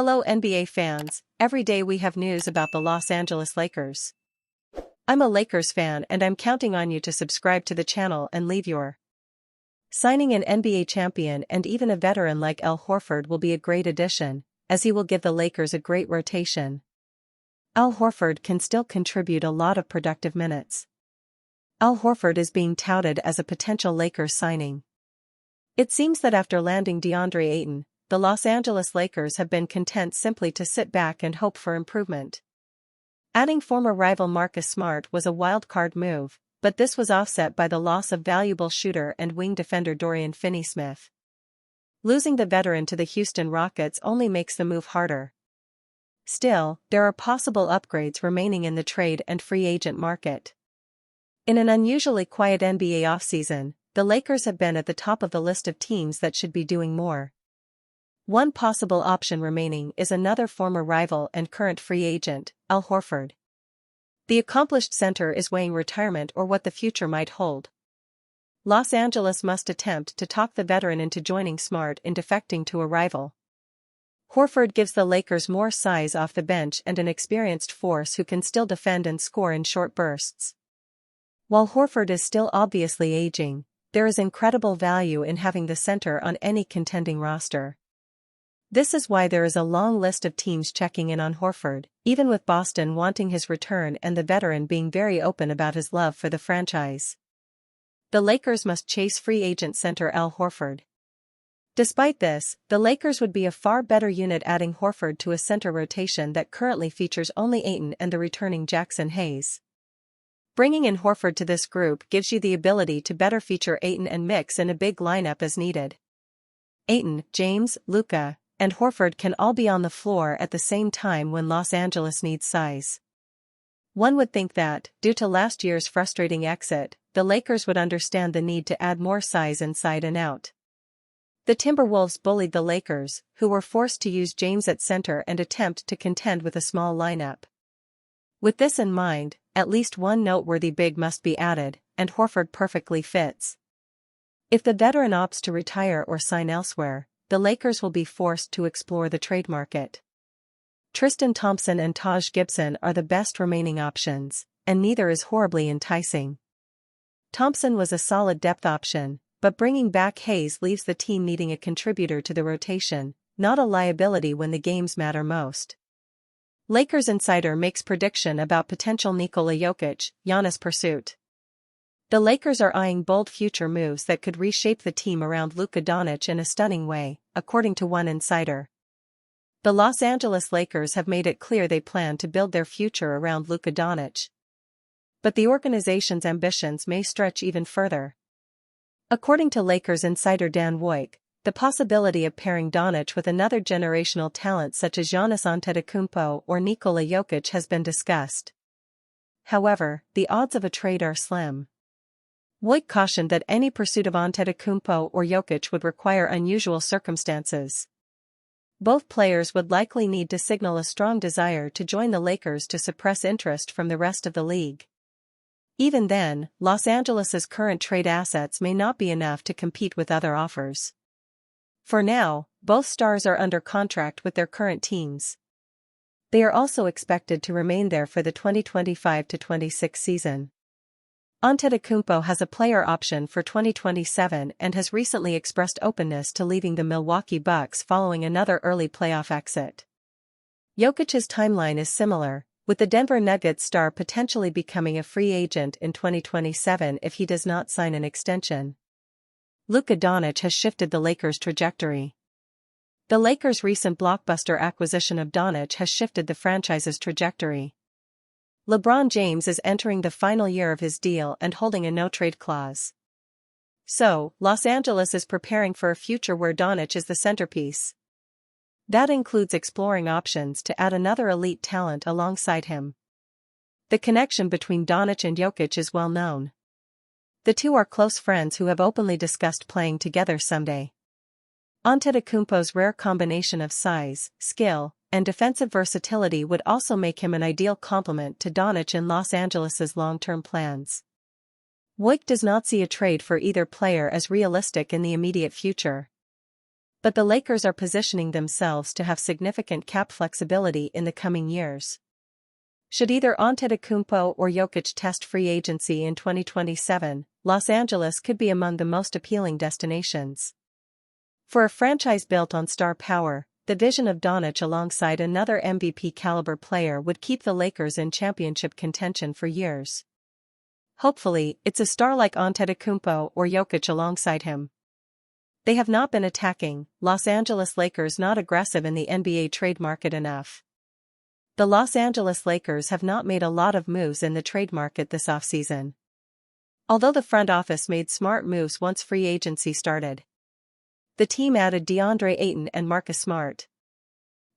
Hello NBA fans, every day we have news about the Los Angeles Lakers. I'm a Lakers fan and I'm counting on you to subscribe to the channel and leave your signing an NBA champion and even a veteran like Al Horford will be a great addition, as he will give the Lakers a great rotation. Al Horford can still contribute a lot of productive minutes. Al Horford is being touted as a potential Lakers signing. It seems that after landing DeAndre Ayton, the Los Angeles Lakers have been content simply to sit back and hope for improvement. Adding former rival Marcus Smart was a wild-card move, but this was offset by the loss of valuable shooter and wing defender Dorian Finney-Smith. Losing the veteran to the Houston Rockets only makes the move harder. Still, there are possible upgrades remaining in the trade and free agent market. In an unusually quiet NBA offseason, the Lakers have been at the top of the list of teams that should be doing more. One possible option remaining is another former rival and current free agent, Al Horford. The accomplished center is weighing retirement or what the future might hold. Los Angeles must attempt to talk the veteran into joining Smart in defecting to a rival. Horford gives the Lakers more size off the bench and an experienced force who can still defend and score in short bursts. While Horford is still obviously aging, there is incredible value in having the center on any contending roster. This is why there is a long list of teams checking in on Horford, even with Boston wanting his return and the veteran being very open about his love for the franchise. The Lakers must chase free agent center Al Horford. Despite this, the Lakers would be a far better unit adding Horford to a center rotation that currently features only Ayton and the returning Jackson Hayes. Bringing in Horford to this group gives you the ability to better feature Ayton and mix in a big lineup as needed. Ayton, James, Luka, and Horford can all be on the floor at the same time when Los Angeles needs size. One would think that, due to last year's frustrating exit, the Lakers would understand the need to add more size inside and out. The Timberwolves bullied the Lakers, who were forced to use James at center and attempt to contend with a small lineup. With this in mind, at least one noteworthy big must be added, and Horford perfectly fits. If the veteran opts to retire or sign elsewhere, the Lakers will be forced to explore the trade market. Tristan Thompson and Taj Gibson are the best remaining options, and neither is horribly enticing. Thompson was a solid depth option, but bringing back Hayes leaves the team needing a contributor to the rotation, not a liability when the games matter most. Lakers Insider makes prediction about potential Nikola Jokic, Giannis pursuit. The Lakers are eyeing bold future moves that could reshape the team around Luka Doncic in a stunning way, according to one insider. The Los Angeles Lakers have made it clear they plan to build their future around Luka Doncic. But the organization's ambitions may stretch even further. According to Lakers insider Dan Woik, the possibility of pairing Doncic with another generational talent such as Giannis Antetokounmpo or Nikola Jokic has been discussed. However, the odds of a trade are slim. Woik cautioned that any pursuit of Antetokounmpo or Jokic would require unusual circumstances. Both players would likely need to signal a strong desire to join the Lakers to suppress interest from the rest of the league. Even then, Los Angeles's current trade assets may not be enough to compete with other offers. For now, both stars are under contract with their current teams. They are also expected to remain there for the 2025-26 season. Antetokounmpo has a player option for 2027 and has recently expressed openness to leaving the Milwaukee Bucks following another early playoff exit. Jokic's timeline is similar, with the Denver Nuggets star potentially becoming a free agent in 2027 if he does not sign an extension. Luka Doncic has shifted the Lakers' trajectory. The Lakers' recent blockbuster acquisition of Doncic has shifted the franchise's trajectory. LeBron James is entering the final year of his deal and holding a no-trade clause. So, Los Angeles is preparing for a future where Doncic is the centerpiece. That includes exploring options to add another elite talent alongside him. The connection between Doncic and Jokic is well known. The two are close friends who have openly discussed playing together someday. Antetokounmpo's rare combination of size, skill, and defensive versatility would also make him an ideal complement to Doncic in Los Angeles's long-term plans. Woik does not see a trade for either player as realistic in the immediate future. But the Lakers are positioning themselves to have significant cap flexibility in the coming years. Should either Antetokounmpo or Jokic test free agency in 2027, Los Angeles could be among the most appealing destinations. For a franchise built on star power, the vision of Doncic alongside another MVP-caliber player would keep the Lakers in championship contention for years. Hopefully, it's a star like Antetokounmpo or Jokic alongside him. They have not been attacking Los Angeles Lakers not aggressive in the NBA trade market enough. The Los Angeles Lakers have not made a lot of moves in the trade market this offseason. Although the front office made smart moves once free agency started. The team added DeAndre Ayton and Marcus Smart.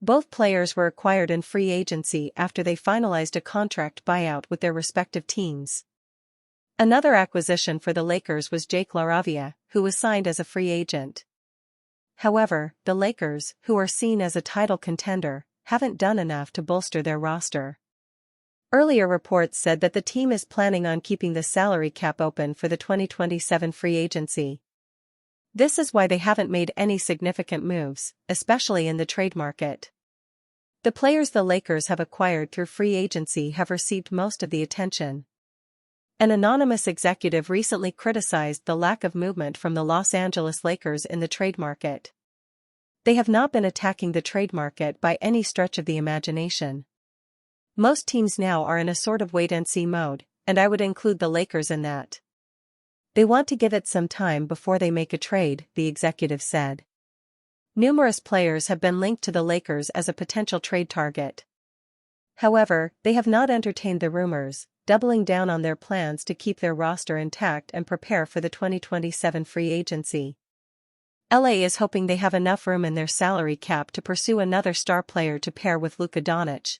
Both players were acquired in free agency after they finalized a contract buyout with their respective teams. Another acquisition for the Lakers was Jake LaRavia, who was signed as a free agent. However, the Lakers, who are seen as a title contender, haven't done enough to bolster their roster. Earlier reports said that the team is planning on keeping the salary cap open for the 2027 free agency. This is why they haven't made any significant moves, especially in the trade market. The players the Lakers have acquired through free agency have received most of the attention. An anonymous executive recently criticized the lack of movement from the Los Angeles Lakers in the trade market. They have not been attacking the trade market by any stretch of the imagination. Most teams now are in a sort of wait-and-see mode, and I would include the Lakers in that. They want to give it some time before they make a trade, the executive said. Numerous players have been linked to the Lakers as a potential trade target. However, they have not entertained the rumors, doubling down on their plans to keep their roster intact and prepare for the 2027 free agency. LA is hoping they have enough room in their salary cap to pursue another star player to pair with Luka Doncic.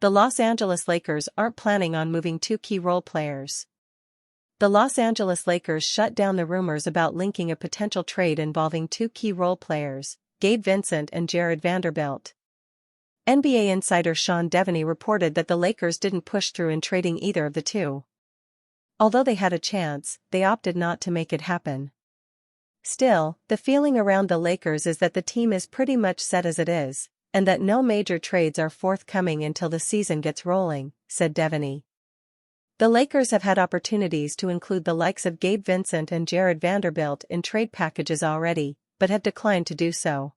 The Los Angeles Lakers aren't planning on moving two key role players. The Los Angeles Lakers shut down the rumors about linking a potential trade involving two key role players, Gabe Vincent and Jared Vanderbilt. NBA insider Sean Devaney reported that the Lakers didn't push through in trading either of the two. Although they had a chance, they opted not to make it happen. Still, the feeling around the Lakers is that the team is pretty much set as it is, and that no major trades are forthcoming until the season gets rolling, said Devaney. The Lakers have had opportunities to include the likes of Gabe Vincent and Jared Vanderbilt in trade packages already, but have declined to do so.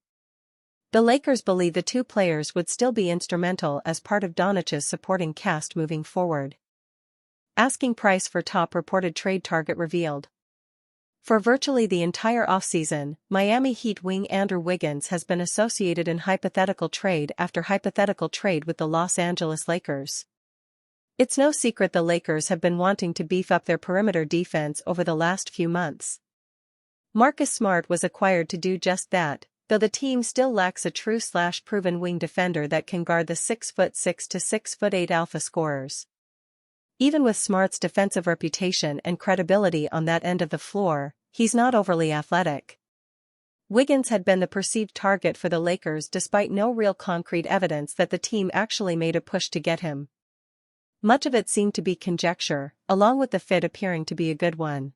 The Lakers believe the two players would still be instrumental as part of Doncic's supporting cast moving forward. Asking price for top reported trade target revealed. For virtually the entire offseason, Miami Heat wing Andrew Wiggins has been associated in hypothetical trade after hypothetical trade with the Los Angeles Lakers. It's no secret the Lakers have been wanting to beef up their perimeter defense over the last few months. Marcus Smart was acquired to do just that, though the team still lacks a true/proven wing defender that can guard the 6'6" to 6'8" alpha scorers. Even with Smart's defensive reputation and credibility on that end of the floor, he's not overly athletic. Wiggins had been the perceived target for the Lakers despite no real concrete evidence that the team actually made a push to get him. Much of it seemed to be conjecture, along with the fit appearing to be a good one.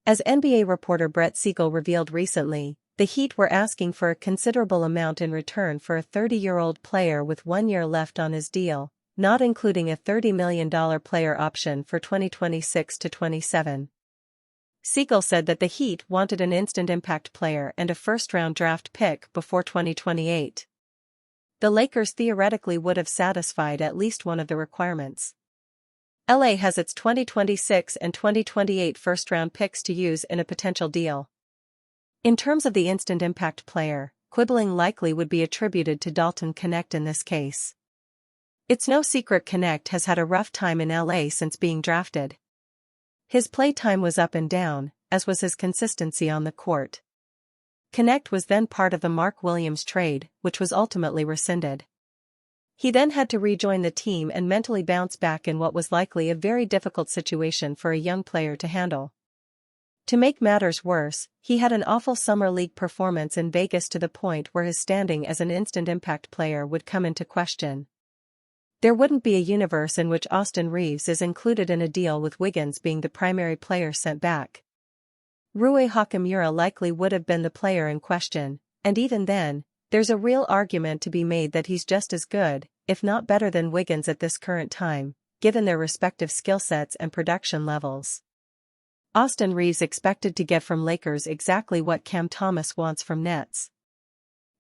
As NBA reporter Brett Siegel revealed recently, the Heat were asking for a considerable amount in return for a 30-year-old player with 1 year left on his deal, not including a $30 million player option for 2026 to 27. Siegel said that the Heat wanted an instant impact player and a first-round draft pick before 2028. The Lakers theoretically would have satisfied at least one of the requirements. LA has its 2026 and 2028 first-round picks to use in a potential deal. In terms of the instant impact player, quibbling likely would be attributed to Dalton Knecht in this case. It's no secret Knecht has had a rough time in LA since being drafted. His play time was up and down, as was his consistency on the court. Knecht was then part of the Mark Williams trade, which was ultimately rescinded. He then had to rejoin the team and mentally bounce back in what was likely a very difficult situation for a young player to handle. To make matters worse, he had an awful summer league performance in Vegas to the point where his standing as an instant impact player would come into question. There wouldn't be a universe in which Austin Reeves is included in a deal with Wiggins being the primary player sent back. Rui Hachimura likely would have been the player in question, and even then, there's a real argument to be made that he's just as good, if not better than Wiggins at this current time, given their respective skill sets and production levels. Austin Reaves expected to get from Lakers exactly what Cam Thomas wants from Nets.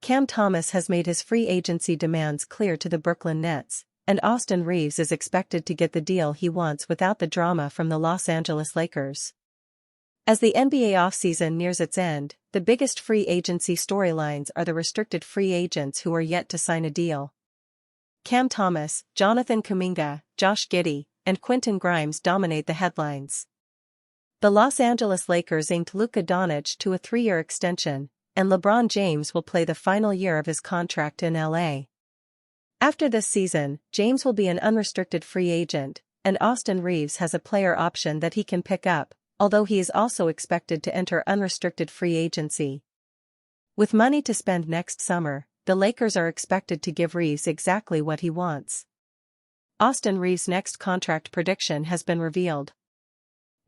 Cam Thomas has made his free agency demands clear to the Brooklyn Nets, and Austin Reaves is expected to get the deal he wants without the drama from the Los Angeles Lakers. As the NBA offseason nears its end, the biggest free agency storylines are the restricted free agents who are yet to sign a deal. Cam Thomas, Jonathan Kuminga, Josh Giddey, and Quentin Grimes dominate the headlines. The Los Angeles Lakers inked Luka Doncic to a 3-year extension, and LeBron James will play the final year of his contract in LA. After this season, James will be an unrestricted free agent, and Austin Reaves has a player option that he can pick up, although he is also expected to enter unrestricted free agency. With money to spend next summer, the Lakers are expected to give Reaves exactly what he wants. Austin Reaves' next contract prediction has been revealed.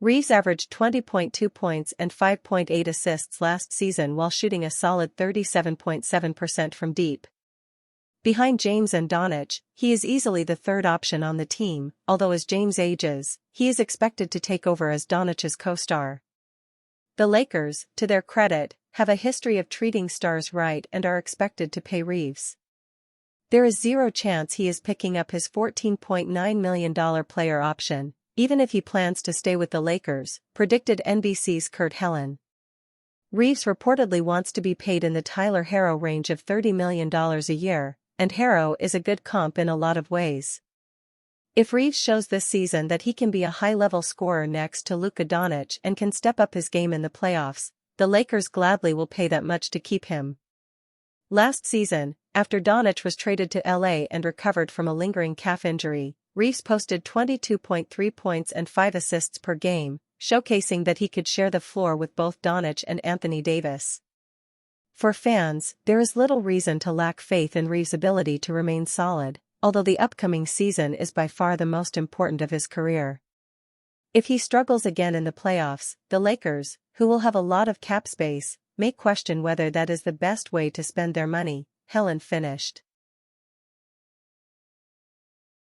Reaves averaged 20.2 points and 5.8 assists last season while shooting a solid 37.7% from deep. Behind James and Doncic, he is easily the third option on the team, although as James ages, he is expected to take over as Doncic's co-star. The Lakers, to their credit, have a history of treating stars right and are expected to pay Reaves. There is zero chance he is picking up his $14.9 million player option, even if he plans to stay with the Lakers, predicted NBC's Kurt Helin. Reaves reportedly wants to be paid in the Tyler Herro range of $30 million a year, and Herro is a good comp in a lot of ways. If Reaves shows this season that he can be a high-level scorer next to Luka Doncic and can step up his game in the playoffs, the Lakers gladly will pay that much to keep him. Last season, after Doncic was traded to LA and recovered from a lingering calf injury, Reaves posted 22.3 points and 5 assists per game, showcasing that he could share the floor with both Doncic and Anthony Davis. For fans, there is little reason to lack faith in Reaves' ability to remain solid, although the upcoming season is by far the most important of his career. If he struggles again in the playoffs, the Lakers, who will have a lot of cap space, may question whether that is the best way to spend their money, Helin finished.